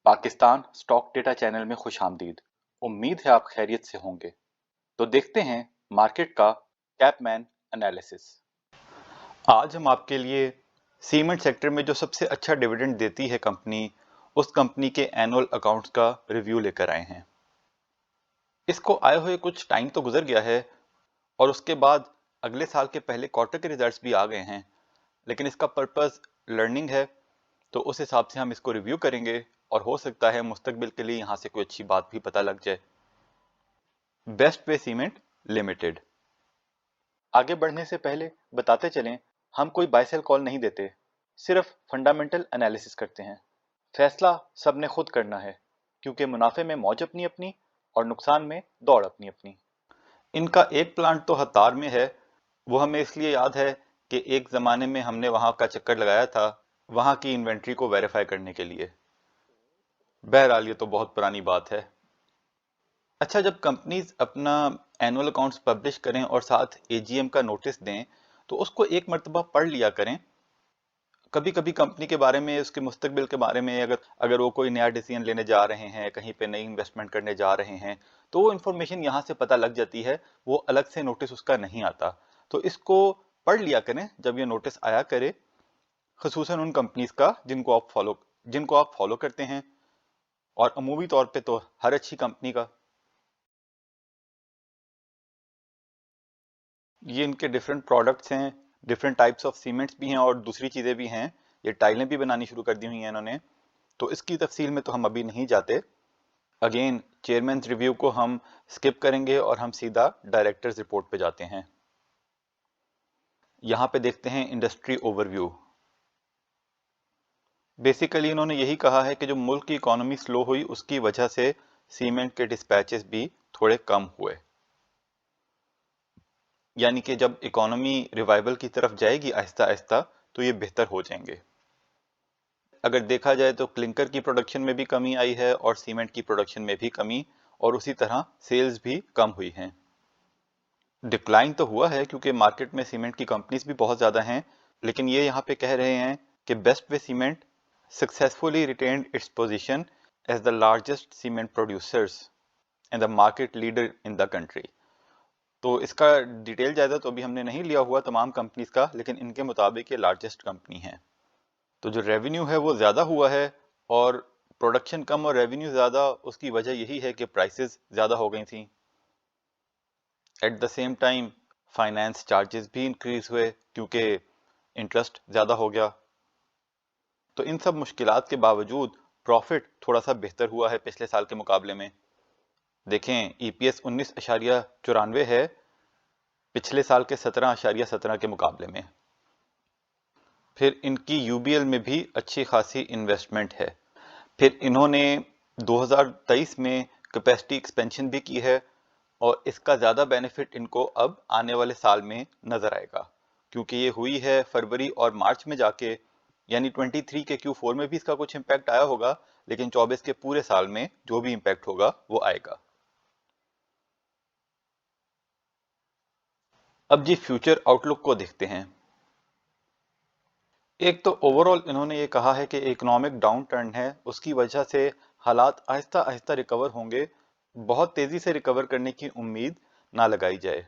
Pakistan stock data channel में खुशामदीद। उम्मीद है आप खैरियत से होंगे। तो देखते हैं मार्केट का कैपमैन एनालिसिस। आज हम आपके लिए सीमेंट सेक्टर में जो सबसे अच्छा डिविडेंड देती है कंपनी, उस कंपनी के एनुअल अकाउंट्स का रिव्यू लेकर आए हैं। इसको आए हुए कुछ टाइम तो गुजर गया है और उसके बाद अगले साल के पहले क्वार्टर के रिजल्ट्स भी आ गए हैं, लेकिन इसका पर्पस लर्निंग है, तो उस हिसाब से हम इसको रिव्यू करेंगे और हो सकता है मुस्तकबिल के लिए यहाँ से कोई अच्छी बात भी पता लग जाए। Best way cement limited. आगे बढ़ने से पहले बताते चलें, हम कोई बाय सेल कॉल नहीं देते, सिर्फ फंडामेंटल एनालिसिस करते हैं। फैसला सबने खुद करना है, क्योंकि मुनाफे में मौज अपनी अपनी और नुकसान में दौड़ अपनी अपनी। इनका एक प्लांट तो हतार में है, वो हमें इसलिए याद है कि एक ज़माने में हमने वहाँ का चक्कर लगाया था, वहाँ की इन्वेंट्री को वेरीफाई करने के लिए। बहरहाल ये तो बहुत पुरानी बात है। अच्छा, जब कंपनीज अपना एनुअल अकाउंट्स पब्लिश करें और साथ एजीएम का नोटिस दें, तो उसको एक मर्तबा पढ़ लिया करें। कभी कभी कंपनी के बारे में, उसके मुस्तकबिल के बारे में, अगर वो कोई नया डिसीजन लेने जा रहे हैं, कहीं पे नई इन्वेस्टमेंट करने जा रहे हैं, तो वो इन्फॉर्मेशन यहाँ से पता लग जाती है, वो अलग से नोटिस उसका नहीं आता। तो इसको पढ़ लिया करें जब ये नोटिस आया करे, खसूसन उन कंपनीज का जिनको आप फॉलो करते हैं, और अमूमी तौर पे तो हर अच्छी कंपनी का। ये इनके डिफरेंट प्रोडक्ट्स हैं, डिफरेंट टाइप्स ऑफ सीमेंट्स भी हैं और दूसरी चीज़ें भी हैं। ये टाइलें भी बनानी शुरू कर दी हुई हैं इन्होंने, तो इसकी तफसील में तो हम अभी नहीं जाते। अगेन चेयरमैन रिव्यू को हम स्किप करेंगे और हम सीधा डायरेक्टर्स रिपोर्ट पे जाते हैं। यहाँ पे देखते हैं इंडस्ट्री ओवरव्यू। बेसिकली इन्होंने यही कहा है कि जो मुल्क की इकोनॉमी स्लो हुई, उसकी वजह से सीमेंट के डिस्पैचेस भी थोड़े कम हुए। यानी कि जब इकोनॉमी रिवाइवल की तरफ जाएगी आहिस्ता आहिस्ता, तो ये बेहतर हो जाएंगे। अगर देखा जाए तो क्लिंकर की प्रोडक्शन में भी कमी आई है और सीमेंट की प्रोडक्शन में भी कमी, और उसी तरह सेल्स भी कम हुई हैं। डिक्लाइन तो हुआ है क्योंकि मार्केट में सीमेंट की कंपनीज भी बहुत ज़्यादा हैं, लेकिन ये यहाँ पे कह रहे हैं कि best way cement successfully retained its position as the largest cement producers and the market leader in the country. तो इसका डिटेल जायजा तो अभी हमने नहीं लिया हुआ तमाम कंपनीज का, लेकिन इनके मुताबिक ये लार्जेस्ट कंपनी है। तो जो रेवेन्यू है वो ज़्यादा हुआ है, और प्रोडक्शन कम और रेवेन्यू ज़्यादा, उसकी वजह यही है कि प्राइसेस ज़्यादा हो गई थी। At the same time finance charges भी इंक्रीज हुए क्योंकि इंटरेस्ट ज़्यादा हो गया। तो इन सब मुश्किलात के बावजूद प्रॉफिट थोड़ा सा बेहतर हुआ है पिछले साल के मुकाबले में। देखें, ईपीएस 19.94 है पिछले साल के 17.17 के मुकाबले में। फिर इनकी यूबीएल में भी अच्छी खासी इन्वेस्टमेंट है। फिर इन्होंने 2023 में कैपेसिटी एक्सपेंशन भी की है, और इसका ज़्यादा बेनिफिट इनको अब आने वाले साल में नज़र आएगा, क्योंकि ये हुई है फरवरी और मार्च में जाके, यानी 23 के Q4 में भी इसका कुछ इम्पैक्ट आया होगा, लेकिन 24 के पूरे साल में जो भी इम्पैक्ट होगा वो आएगा। अब जी फ्यूचर आउटलुक को देखते हैं। एक तो ओवरऑल इन्होंने ये कहा है कि इकोनॉमिक डाउन टर्न है, उसकी वजह से हालात आहिस्ता आहिस्ता रिकवर होंगे, बहुत तेजी से रिकवर करने की उम्मीद ना लगाई जाए।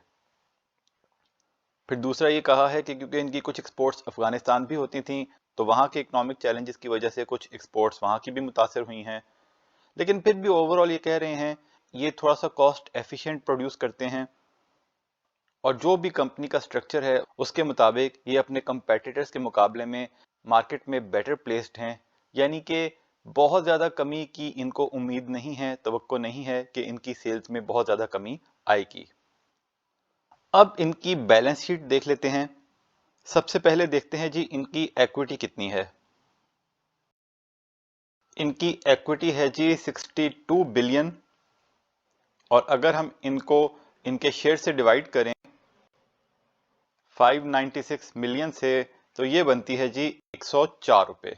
फिर दूसरा ये कहा है कि क्योंकि इनकी कुछ एक्सपोर्ट्स अफगानिस्तान भी होती थी, तो वहाँ के इकोनॉमिक चैलेंजेस की वजह से कुछ एक्सपोर्ट्स वहाँ की भी मुतासर हुई हैं। लेकिन फिर भी ओवरऑल ये कह रहे हैं ये थोड़ा सा कॉस्ट एफिशिएंट प्रोड्यूस करते हैं, और जो भी कंपनी का स्ट्रक्चर है उसके मुताबिक ये अपने कंपेटिटर्स के मुकाबले में मार्केट में बेटर प्लेस्ड हैं। यानी कि बहुत ज़्यादा कमी की इनको उम्मीद नहीं है, तवक्को नहीं है कि इनकी सेल्स में बहुत ज़्यादा कमी आएगी। अब इनकी बैलेंस शीट देख लेते हैं। सबसे पहले देखते हैं जी इनकी इक्विटी कितनी है। इनकी इक्विटी है जी 62 बिलियन, और अगर हम इनको इनके शेयर से डिवाइड करें 596 मिलियन से, तो ये बनती है जी 104 रुपए।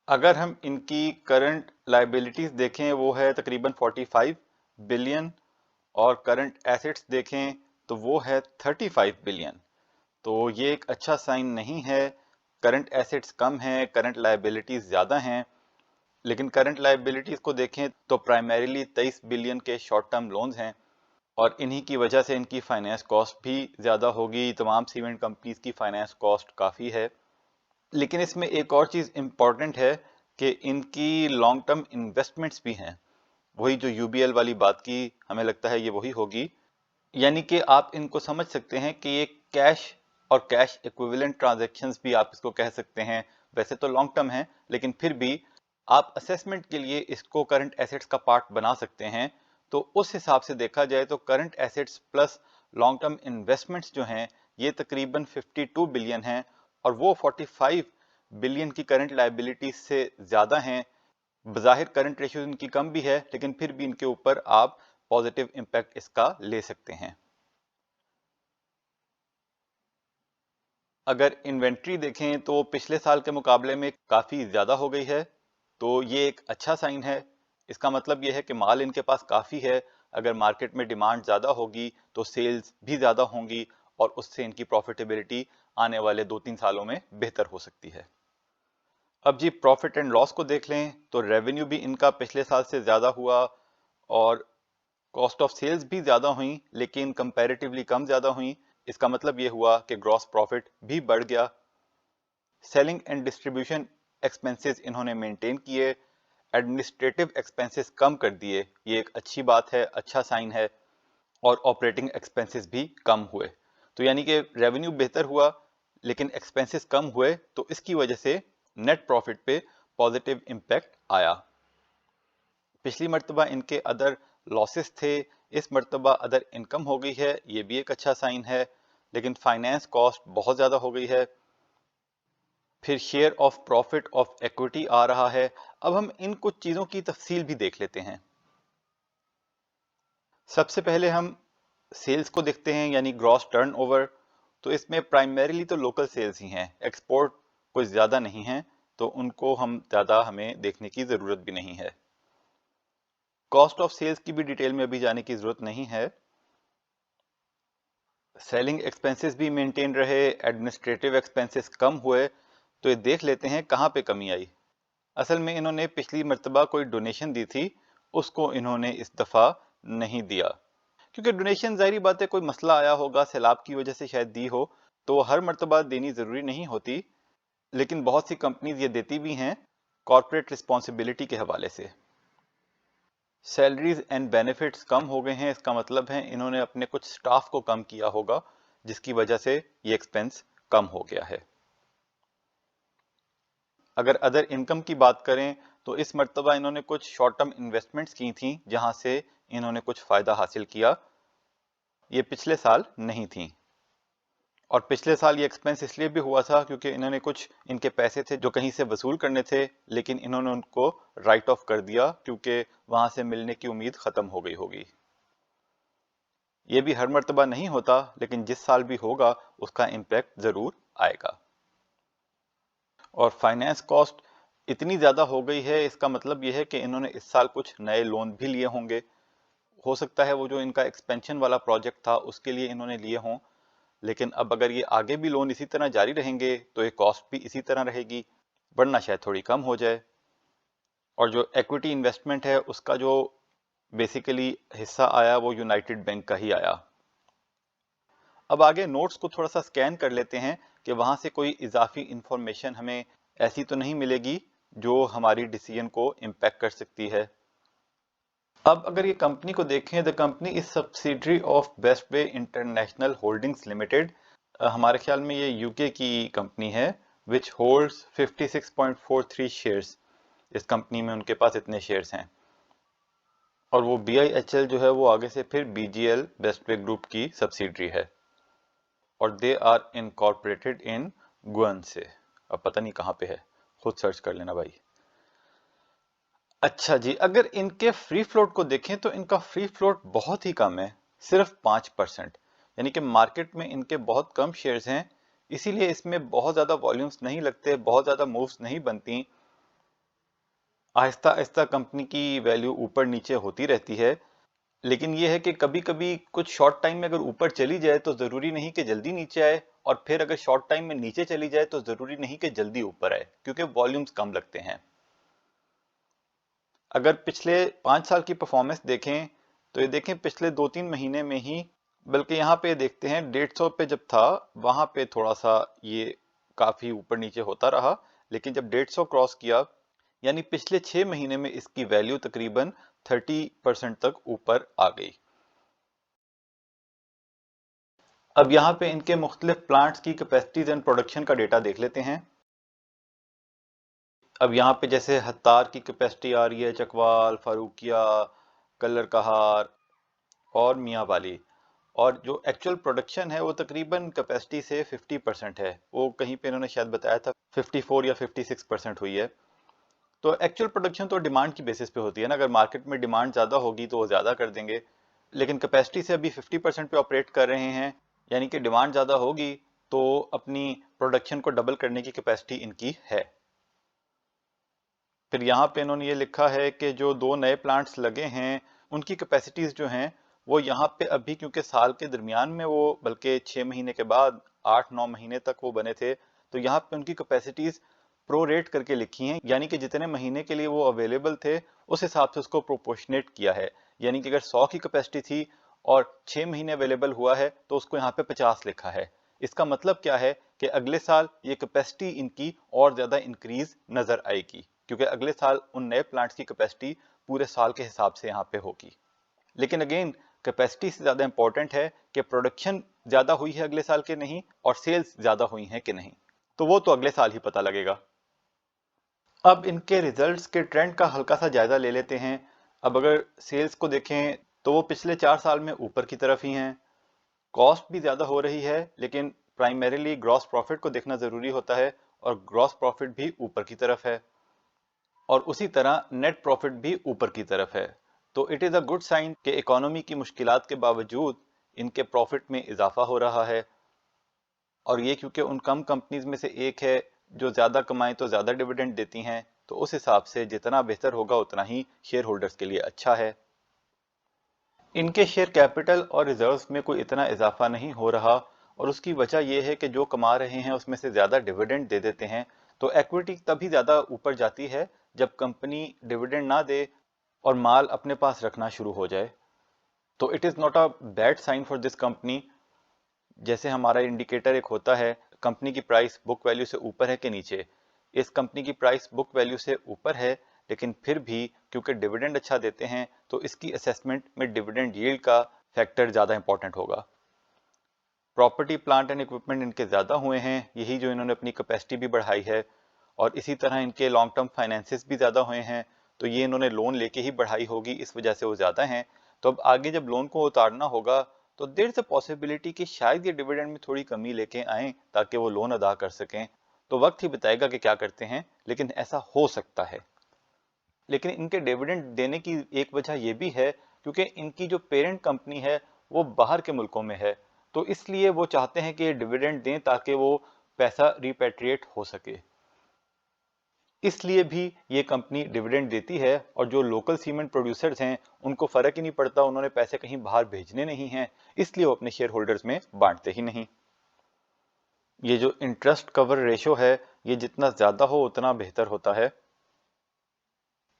अगर हम इनकी करंट लाइबिलिटीज देखें, वो है तकरीबन 45 बिलियन, और करंट एसेट्स देखें तो वो है 35 बिलियन। तो ये एक अच्छा साइन नहीं है। करंट एसेट्स कम हैं, करंट लाइबिलिटीज ज़्यादा हैं, लेकिन करंट लायबिलिटीज को देखें तो प्राइमरीली 23 बिलियन के शॉर्ट टर्म लोन्स हैं और इन्हीं की वजह से इनकी फाइनेंस कॉस्ट भी ज़्यादा होगी। तमाम सीमेंट कंपनीज की फाइनेंस कॉस्ट काफ़ी है। लेकिन इसमें एक और चीज़ इम्पॉर्टेंट है कि इनकी लॉन्ग टर्म इन्वेस्टमेंट्स भी हैं। वही जो यूबीएल वाली बात की, हमें लगता है ये वही होगी। यानी कि आप इनको समझ सकते हैं कि ये कैश और कैश इक्विवेलेंट ट्रांजैक्शंस भी आप इसको कह सकते हैं। वैसे तो लॉन्ग टर्म है, लेकिन फिर भी आप असेसमेंट के लिए इसको करंट एसेट्स का पार्ट बना सकते हैं। तो उस हिसाब से देखा जाए तो current assets plus long term investments जो हैं ये तकरीबन 52 बिलियन हैं और वो 45 बिलियन की करंट लायबिलिटीज से ज़्यादा हैं। बज़ाहिर करंट रेशियो इनकी कम भी है, लेकिन फिर भी इनके ऊपर आप पॉजिटिव इम्पैक्ट इसका ले सकते हैं। अगर इन्वेंट्री देखें तो पिछले साल के मुकाबले में काफ़ी ज़्यादा हो गई है, तो ये एक अच्छा साइन है। इसका मतलब ये है कि माल इनके पास काफ़ी है। अगर मार्केट में डिमांड ज़्यादा होगी तो सेल्स भी ज़्यादा होंगी और उससे इनकी प्रॉफिटेबिलिटी आने वाले 2-3 सालों में बेहतर हो सकती है। अब जी प्रॉफिट एंड लॉस को देख लें तो रेवेन्यू भी इनका पिछले साल से ज़्यादा हुआ और कॉस्ट ऑफ सेल्स भी ज़्यादा हुई, लेकिन कंपैरेटिवली कम ज़्यादा हुई। इसका मतलब ये हुआ कि ग्रॉस प्रॉफिट भी बढ़ गया। सेलिंग एंड डिस्ट्रीब्यूशन एक्सपेंसेस इन्होंने मेंटेन किए, एडमिनिस्ट्रेटिव एक्सपेंसेस कम कर दिए, ये एक अच्छी बात है, अच्छा साइन है। और ऑपरेटिंग एक्सपेंसेस भी कम हुए। तो यानी कि रेवेन्यू बेहतर हुआ लेकिन एक्सपेंसेस कम हुए, तो इसकी वजह से नेट प्रॉफिट पे पॉजिटिव इम्पैक्ट आया। पिछली मर्तबा इनके अदर लॉसेस थे, इस मर्तबा अदर इनकम हो गई है, ये भी एक अच्छा साइन है। लेकिन फाइनेंस कॉस्ट बहुत ज़्यादा हो गई है। फिर share of profit of equity आ रहा है। अब हम इन कुछ चीज़ों की तफसील भी देख लेते हैं। सबसे पहले हम सेल्स को देखते हैं, यानी ग्रॉस टर्नओवर। तो इसमें प्राइमरीली तो लोकल सेल्स ही हैं, एक्सपोर्ट कुछ ज़्यादा नहीं है, तो उनको हमें देखने की ज़रूरत भी नहीं है। कॉस्ट ऑफ सेल्स की भी डिटेल में अभी जाने की ज़रूरत नहीं है। सेलिंग एक्सपेंसेस भी मेंटेन रहे, एडमिनिस्ट्रेटिव एक्सपेंसेस कम हुए। तो ये देख लेते हैं कहाँ पे कमी आई। असल में इन्होंने पिछली मर्तबा कोई डोनेशन दी थी, उसको इन्होंने इस दफ़ा नहीं दिया, क्योंकि डोनेशन ज़ाहिरी बात है कोई मसला आया होगा, सैलाब की वजह से शायद दी हो, तो हर मर्तबा देनी ज़रूरी नहीं होती। लेकिन बहुत सी कंपनीज ये देती भी हैं कॉर्पोरेट रिस्पॉन्सिबिलिटी के हवाले से। सैलरीज एंड बेनिफिट्स कम हो गए हैं, इसका मतलब है इन्होंने अपने कुछ स्टाफ को कम किया होगा, जिसकी वजह से ये एक्सपेंस कम हो गया है। अगर अदर इनकम की बात करें तो इस मर्तबा इन्होंने कुछ शॉर्ट टर्म इन्वेस्टमेंट्स की थी, जहां से इन्होंने कुछ फायदा हासिल किया, ये पिछले साल नहीं थी। और पिछले साल ये एक्सपेंस इसलिए भी हुआ था क्योंकि इन्होंने कुछ इनके पैसे थे जो कहीं से वसूल करने थे, लेकिन इन्होंने उनको राइट ऑफ कर दिया क्योंकि वहां से मिलने की उम्मीद खत्म हो गई होगी। ये भी हर मर्तबा नहीं होता, लेकिन जिस साल भी होगा उसका इम्पैक्ट जरूर आएगा। और फाइनेंस कॉस्ट इतनी ज़्यादा हो गई है, इसका मतलब यह है कि इन्होंने इस साल कुछ नए लोन भी लिए होंगे। हो सकता है वो जो इनका एक्सपेंशन वाला प्रोजेक्ट था उसके लिए इन्होंने लिए हों, लेकिन अब अगर ये आगे भी लोन इसी तरह जारी रहेंगे तो ये कॉस्ट भी इसी तरह रहेगी, वरना शायद थोड़ी कम हो जाए। और जो इक्विटी इन्वेस्टमेंट है उसका जो बेसिकली हिस्सा आया वो यूनाइटेड बैंक का ही आया। अब आगे नोट्स को थोड़ा सा स्कैन कर लेते हैं कि वहां से कोई इजाफी इंफॉर्मेशन हमें ऐसी तो नहीं मिलेगी जो हमारी डिसीजन को इम्पैक्ट कर सकती है। अब अगर ये कंपनी को देखें, the company is subsidiary of best way international holdings limited. हमारे ख्याल में ये यूके की कंपनी है, विच होल्ड्स 56.43 शेयर्स। इस कंपनी में उनके पास इतने शेयर्स हैं। और वो BIHL जो है वो आगे से फिर BGL बेस्ट वे ग्रुप की सब्सिडरी है और दे आर इनकॉर्पोरेटेड इन गुएनसे। अब पता नहीं कहाँ पे है, खुद सर्च कर लेना भाई। अच्छा जी, अगर इनके फ्री फ्लोट को देखें तो इनका फ्री फ्लोट बहुत ही कम है, सिर्फ 5%। यानी कि मार्केट में इनके बहुत कम शेयर्स हैं, इसीलिए इसमें बहुत ज़्यादा वॉल्यूम्स नहीं लगते, बहुत ज़्यादा मूव्स नहीं बनती। आहिस्ता आहिस्ता कंपनी की वैल्यू ऊपर नीचे होती रहती है। लेकिन यह है कि कभी कभी कुछ शॉर्ट टाइम में अगर ऊपर चली जाए तो ज़रूरी नहीं कि जल्दी नीचे आए, और फिर अगर शॉर्ट टाइम में नीचे चली जाए तो ज़रूरी नहीं कि जल्दी ऊपर आए, क्योंकि वॉल्यूम्स कम लगते हैं। अगर पिछले 5 साल की परफॉर्मेंस देखें तो ये देखें पिछले 2-3 महीने में ही, बल्कि यहाँ पे देखते हैं 150 पे जब था वहां पे थोड़ा सा ये काफी ऊपर नीचे होता रहा, लेकिन जब 150 क्रॉस किया यानी पिछले 6 महीने में इसकी वैल्यू तकरीबन 30% तक ऊपर आ गई। अब यहाँ पे इनके मुख्तलिफ प्लांट्स की कैपेसिटीज एंड प्रोडक्शन का डेटा देख लेते हैं। अब यहाँ पे जैसे हत्तार की कैपेसिटी आ रही है, चकवाल, फारूकिया, कल्लर कहार और मियाँ वाली, और जो एक्चुअल प्रोडक्शन है वो तकरीबन कैपेसिटी से 50% है। वो कहीं पे इन्होंने शायद बताया था 54 या 56% हुई है। तो एक्चुअल प्रोडक्शन तो डिमांड की बेसिस पे होती है ना, अगर मार्केट में डिमांड ज़्यादा होगी तो वो ज़्यादा कर देंगे, लेकिन कैपेसिटी से अभी 50% पे ऑपरेट कर रहे हैं, यानी कि डिमांड ज़्यादा होगी तो अपनी प्रोडक्शन को डबल करने की कैपेसिटी इनकी है। फिर यहाँ पे इन्होंने ये लिखा है कि जो 2 नए प्लांट्स लगे हैं उनकी कैपेसिटीज जो हैं वो यहाँ पे अभी, क्योंकि साल के दरमियान में वो, बल्कि 6 महीने के बाद 8-9 महीने तक वो बने थे, तो यहाँ पे उनकी कैपेसिटीज प्रो रेट करके लिखी हैं, यानी कि जितने महीने के लिए वो अवेलेबल थे उस हिसाब से उसको प्रोपोर्शनेट किया है। यानी कि अगर 100 की कैपेसिटी थी और 6 महीने अवेलेबल हुआ है तो उसको यहाँ पे 50 लिखा है। इसका मतलब क्या है कि अगले साल ये कैपेसिटी इनकी और ज्यादा इंक्रीज नजर आएगी, क्योंकि अगले साल उन नए प्लांट्स की कैपेसिटी पूरे साल के हिसाब से यहाँ पे होगी। लेकिन अगेन कैपेसिटी से ज्यादा इंपॉर्टेंट है कि प्रोडक्शन ज्यादा हुई है अगले साल के नहीं, और सेल्स ज्यादा हुई हैं कि नहीं, तो वो तो अगले साल ही पता लगेगा। अब इनके रिजल्ट्स के ट्रेंड का हल्का सा जायजा ले लेते हैं। अब अगर सेल्स को देखें तो वो पिछले 4 साल में ऊपर की तरफ ही हैं। कॉस्ट भी ज्यादा हो रही है, लेकिन प्राइमरीली ग्रॉस प्रॉफिट को देखना जरूरी होता है, और ग्रॉस प्रॉफिट भी ऊपर की तरफ है, और उसी तरह नेट प्रॉफिट भी ऊपर की तरफ है। तो it is a good sign कि इकोनॉमी की मुश्किलात के बावजूद इनके प्रॉफिट में इजाफा हो रहा है, और ये क्योंकि उन कम कंपनीज में से एक है जो ज्यादा कमाएं तो ज्यादा डिविडेंड देती हैं, तो उस हिसाब से जितना बेहतर होगा उतना ही शेयर होल्डर्स के लिए अच्छा है। इनके शेयर कैपिटल और रिजर्व्स में कोई इतना इजाफा नहीं हो रहा, और उसकी वजह यह है कि जो कमा रहे हैं उसमें से ज्यादा डिविडेंड दे देते हैं, तो इक्विटी तभी ज्यादा ऊपर जाती है जब कंपनी डिविडेंड ना दे और माल अपने पास रखना शुरू हो जाए। तो it is not a bad sign for this company. जैसे हमारा इंडिकेटर एक होता है कंपनी की प्राइस बुक वैल्यू से ऊपर है कि नीचे, इस कंपनी की प्राइस बुक वैल्यू से ऊपर है, लेकिन फिर भी क्योंकि डिविडेंड अच्छा देते हैं तो इसकी असेसमेंट में डिविडेंड यील्ड का फैक्टर ज्यादा इंपॉर्टेंट होगा। प्रॉपर्टी प्लांट एंड इक्विपमेंट इनके ज्यादा हुए हैं, यही जो इन्होंने अपनी कैपेसिटी भी बढ़ाई है, और इसी तरह इनके लॉन्ग टर्म फाइनेंसेस भी ज्यादा हुए हैं, तो ये इन्होंने लोन लेके ही बढ़ाई होगी, इस वजह से वो ज्यादा हैं। तो अब आगे जब लोन को उतारना होगा तो देयर इज अ पॉसिबिलिटी कि शायद ये डिविडेंड में थोड़ी कमी लेके आए ताकि वो लोन अदा कर सकें। तो वक्त ही बताएगा कि क्या करते हैं, लेकिन ऐसा हो सकता है। लेकिन इनके डिविडेंड देने की एक वजह यह भी है क्योंकि इनकी जो पेरेंट कंपनी है वो बाहर के मुल्कों में है, तो इसलिए वो चाहते हैं कि ये डिविडेंड दें ताकि वो पैसा रिपेट्रिएट हो सके। इसलिए भी ये कंपनी डिविडेंड देती है, और जो लोकल सीमेंट प्रोड्यूसर्स हैं उनको फर्क ही नहीं पड़ता, उन्होंने पैसे कहीं बाहर भेजने नहीं हैं, इसलिए वो अपने शेयर होल्डर्स में बांटते ही नहीं। ये जो इंटरेस्ट कवर रेशो है ये जितना ज्यादा हो उतना बेहतर होता है।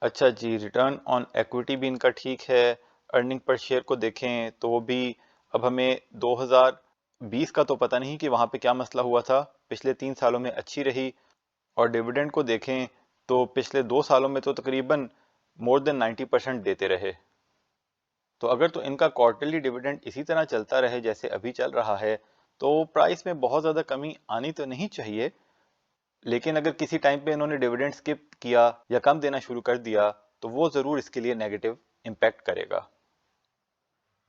अच्छा जी, रिटर्न ऑन इक्विटी भी इनका ठीक है। अर्निंग पर शेयर को देखें तो वो भी, अब हमें 2020 का तो पता नहीं कि वहां पे क्या मसला हुआ था, पिछले 3 सालों में अच्छी रही। और डिविडेंड को देखें तो पिछले 2 सालों में तो तकरीबन मोर देन 90% देते रहे। तो अगर तो इनका क्वार्टरली डिविडेंड इसी तरह चलता रहे जैसे अभी चल रहा है तो प्राइस में बहुत ज़्यादा कमी आनी तो नहीं चाहिए, लेकिन अगर किसी टाइम पे इन्होंने डिविडेंड स्किप किया या कम देना शुरू कर दिया तो वो ज़रूर इसके लिए नेगेटिव इम्पैक्ट करेगा।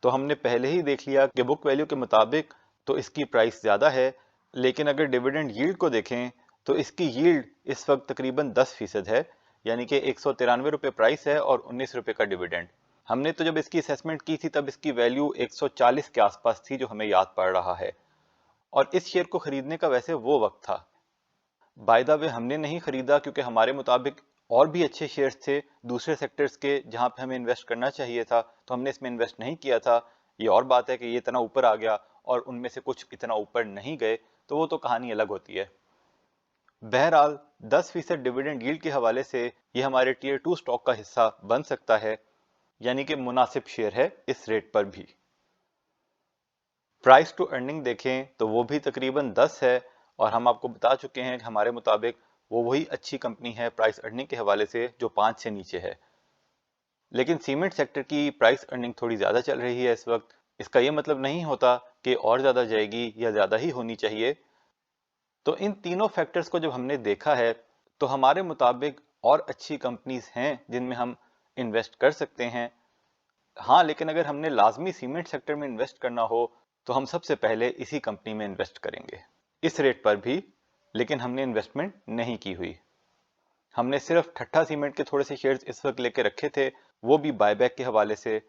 तो हमने पहले ही देख लिया कि बुक वैल्यू के मुताबिक तो इसकी प्राइस ज़्यादा है, लेकिन अगर डिविडेंड यील्ड को देखें तो इसकी यील्ड इस वक्त तकरीबन 10% है, यानी कि 193 रुपये प्राइस है और 19 रुपये का डिविडेंड। हमने तो जब इसकी असेसमेंट की थी तब इसकी वैल्यू 140 के आसपास थी जो हमें याद पड़ रहा है, और इस शेयर को खरीदने का वैसे वो वक्त था। बाय द वे हमने नहीं खरीदा क्योंकि हमारे मुताबिक और भी अच्छे शेयर्स थे दूसरे सेक्टर्स के जहां पे हमें इन्वेस्ट करना चाहिए था, तो हमने इसमें इन्वेस्ट नहीं किया था। ये और बात है कि ये इतना ऊपर आ गया और उनमें से कुछ इतना ऊपर नहीं गए, तो वो तो कहानी अलग होती है। बहरहाल 10% डिविडेंड यील्ड के हवाले से ये हमारे टियर 2 स्टॉक का हिस्सा बन सकता है, यानी कि मुनासिब शेयर है इस रेट पर भी। प्राइस टू अर्निंग देखें तो वो भी तकरीबन 10 है, और हम आपको बता चुके हैं कि हमारे मुताबिक वो वही अच्छी कंपनी है प्राइस अर्निंग के हवाले से जो 5 से नीचे है। लेकिन सीमेंट सेक्टर की प्राइस अर्निंग थोड़ी ज़्यादा चल रही है इस वक्त। इसका ये मतलब नहीं होता कि और ज़्यादा जाएगी या ज़्यादा ही होनी चाहिए। तो इन तीनों फैक्टर्स को जब हमने देखा है तो हमारे मुताबिक और अच्छी कंपनीज हैं जिनमें हम इन्वेस्ट कर सकते हैं। हाँ, लेकिन अगर हमने लाजमी सीमेंट सेक्टर में इन्वेस्ट करना हो तो हम सबसे पहले इसी कंपनी में इन्वेस्ट करेंगे, इस रेट पर भी। लेकिन हमने इन्वेस्टमेंट नहीं की हुई, हमने सिर्फ ठट्ठा सीमेंट के थोड़े से शेयर्स इस वक्त लेके रखे थे, वो भी बायबैक के हवाले से।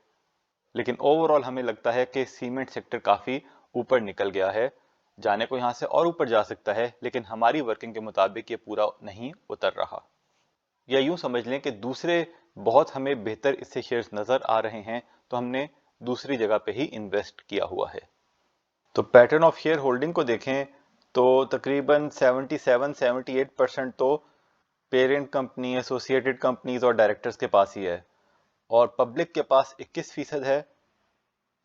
लेकिन ओवरऑल हमें लगता है कि सीमेंट सेक्टर काफ़ी ऊपर निकल गया है, जाने को यहाँ से और ऊपर जा सकता है, लेकिन हमारी वर्किंग के मुताबिक ये पूरा नहीं उतर रहा। या यूं समझ लें कि दूसरे बहुत हमें बेहतर इससे शेयर्स नज़र आ रहे हैं, तो हमने दूसरी जगह पे ही इन्वेस्ट किया हुआ है। तो पैटर्न ऑफ शेयर होल्डिंग को देखें तो तकरीबन 77-78% तो पेरेंट कंपनी, एसोसिएटेड कंपनीज और डायरेक्टर्स के पास ही है, और पब्लिक के पास 21% है।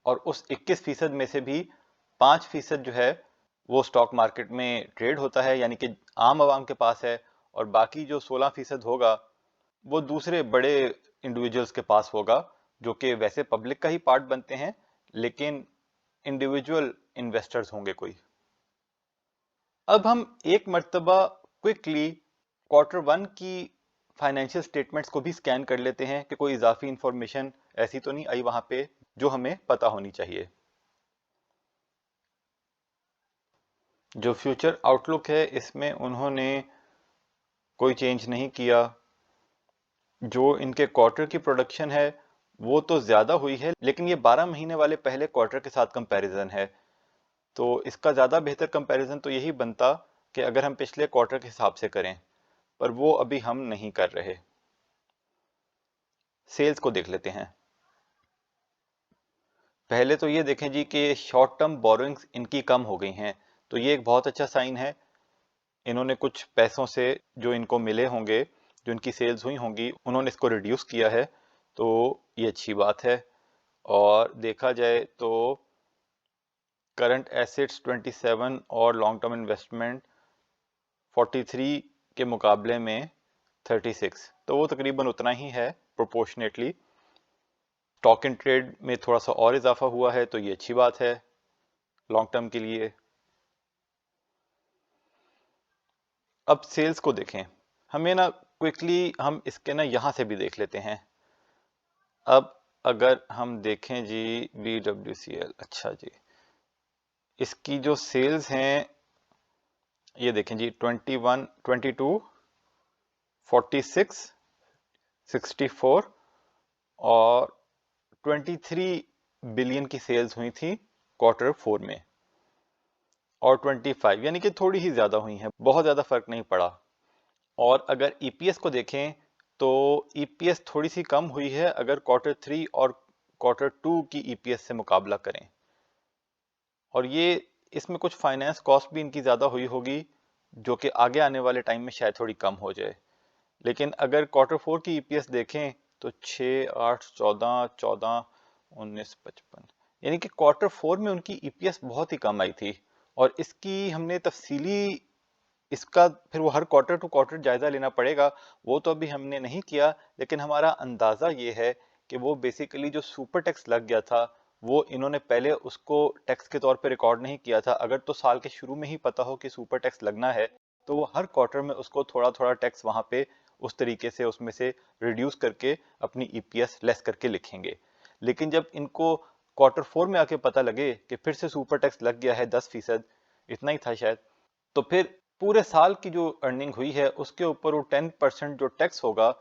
और उस 21% में से भी 5% जो है वो स्टॉक मार्केट में ट्रेड होता है, यानी कि आम आवाम के पास है। और बाकी जो 16% होगा वो दूसरे बड़े इंडिविजुअल्स के पास होगा, जो कि वैसे पब्लिक का ही पार्ट बनते हैं, लेकिन इंडिविजुअल इन्वेस्टर्स होंगे कोई। अब हम एक मर्तबा क्विकली Q1 की फाइनेंशियल स्टेटमेंट्स को भी स्कैन कर लेते हैं कि कोई इजाफी इंफॉर्मेशन ऐसी तो नहीं आई वहां पे जो हमें पता होनी चाहिए। जो फ्यूचर आउटलुक है इसमें उन्होंने कोई चेंज नहीं किया। जो इनके क्वार्टर की प्रोडक्शन है वो तो ज़्यादा हुई है, लेकिन ये 12 महीने वाले पहले क्वार्टर के साथ कंपैरिजन है, तो इसका ज़्यादा बेहतर कंपैरिजन तो यही बनता कि अगर हम पिछले क्वार्टर के हिसाब से करें, पर वो अभी हम नहीं कर रहे। सेल्स को देख लेते हैं। पहले तो ये देखें जी कि शॉर्ट टर्म बोरोइंग्स इनकी कम हो गई हैं, तो ये एक बहुत अच्छा साइन है। इन्होंने कुछ पैसों से जो इनको मिले होंगे, जो इनकी सेल्स हुई होंगी, उन्होंने इसको रिड्यूस किया है, तो ये अच्छी बात है। और देखा जाए तो करंट एसेट्स 27 और लॉन्ग टर्म इन्वेस्टमेंट 43 के मुकाबले में 36, तो वो तकरीबन उतना ही है प्रोपोर्शनेटली। स्टॉक इन ट्रेड में थोड़ा सा और इजाफा हुआ है, तो ये अच्छी बात है लॉन्ग टर्म के लिए। अब सेल्स को देखें, हमें ना क्विकली हम इसके ना यहाँ से भी देख लेते हैं। अब अगर हम देखें जी BWCL, अच्छा जी, इसकी जो सेल्स हैं ये देखें जी 21, 22, 46, 64 और 23 बिलियन की सेल्स हुई थी Q4 में, और 25 यानी कि थोड़ी ही ज़्यादा हुई हैं, बहुत ज़्यादा फर्क नहीं पड़ा। और अगर EPS को देखें तो EPS थोड़ी सी कम हुई है अगर Q3 और Q2 की EPS से मुकाबला करें, और ये इसमें कुछ फाइनेंस कॉस्ट भी इनकी ज़्यादा हुई होगी, जो कि आगे आने वाले टाइम में शायद थोड़ी कम हो जाए। लेकिन अगर Q4 की EPS देखें तो 6, 8, 14, 14, 19, 55, यानी कि Q4 में उनकी EPS बहुत ही कम आई थी। और इसकी हमने तफसीली इसका फिर वो हर क्वार्टर टू क्वार्टर जायजा लेना पड़ेगा, वो तो अभी हमने नहीं किया, लेकिन हमारा अंदाजा ये है कि वो बेसिकली जो सुपर टैक्स लग गया था वो इन्होंने पहले उसको टैक्स के तौर पे रिकॉर्ड नहीं किया था। अगर तो साल के शुरू में ही पता हो कि सुपर टैक्स लगना है, तो वो हर क्वार्टर में उसको थोड़ा थोड़ा टैक्स वहां पे उस तरीके से उसमें से रिड्यूस करके अपनी EPS लेस करके लिखेंगे। लेकिन जब इनको Q4 में आके पता लगे कि फिर से सुपर टैक्स लग गया है 10%, इतना ही था शायद, तो फिर पूरे साल की जो अर्निंग हुई है उसके ऊपर वो 10% जो टैक्स होगा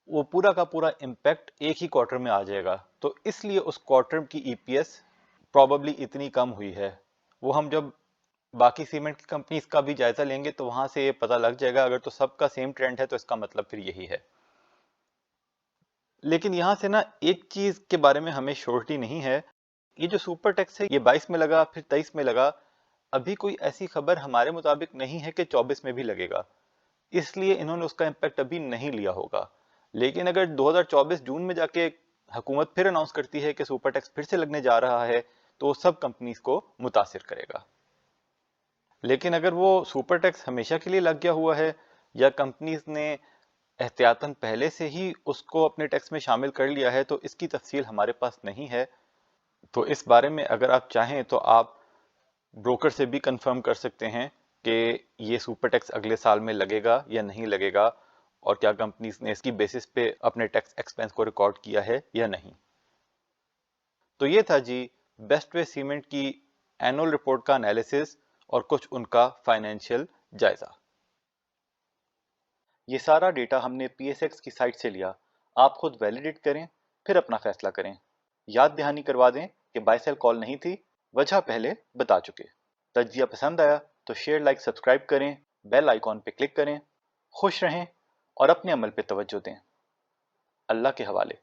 वो पूरा का पूरा इम्पैक्ट एक ही क्वार्टर में आ जाएगा। तो इसलिए उस क्वार्टर की EPS प्रॉबली इतनी कम हुई है। वो हम जब बाकी सीमेंट की कंपनीज का भी जायजा लेंगे तो वहां से ये पता लग जाएगा। अगर तो सबका सेम ट्रेंड है तो इसका मतलब फिर यही है। लेकिन यहां से ना एक चीज के बारे में हमें श्योरिटी नहीं है, ये जो सुपर टैक्स है ये 22 में लगा, फिर 23 में लगा, अभी कोई ऐसी खबर हमारे मुताबिक नहीं है कि 24 में भी लगेगा। इसलिए इन्होंने उसका इम्पैक्ट अभी नहीं लिया होगा। लेकिन अगर 2024 जून में जाके हुकूमत फिर अनाउंस करती है कि सुपर टैक्स फिर से लगने जा रहा है, तो सब कंपनीज को मुतासिर करेगा। लेकिन अगर वो सुपर टैक्स हमेशा के लिए लग गया हुआ है या कंपनीज ने एहतियातन पहले से ही उसको अपने टैक्स में शामिल कर लिया है, तो इसकी तफसील हमारे पास नहीं है। तो इस बारे में अगर आप चाहें तो आप ब्रोकर से भी कंफर्म कर सकते हैं कि ये सुपर टैक्स अगले साल में लगेगा या नहीं लगेगा, और क्या कंपनीज ने इसकी बेसिस पे अपने टैक्स एक्सपेंस को रिकॉर्ड किया है या नहीं। तो ये था जी बेस्ट वे सीमेंट की एनुअल रिपोर्ट का एनालिसिस और कुछ उनका फाइनेंशियल जायजा। ये सारा डेटा हमने PSX की साइट से लिया। आप खुद वैलिडेट करें, फिर अपना फैसला करें। याद दहानी करवा दें कि बाय सेल कॉल नहीं थी, वजह पहले बता चुके। तज्जिया पसंद आया तो शेयर, लाइक, सब्सक्राइब करें, बेल आइकॉन पे क्लिक करें। खुश रहें और अपने अमल पे तवज्जो दें। अल्लाह के हवाले।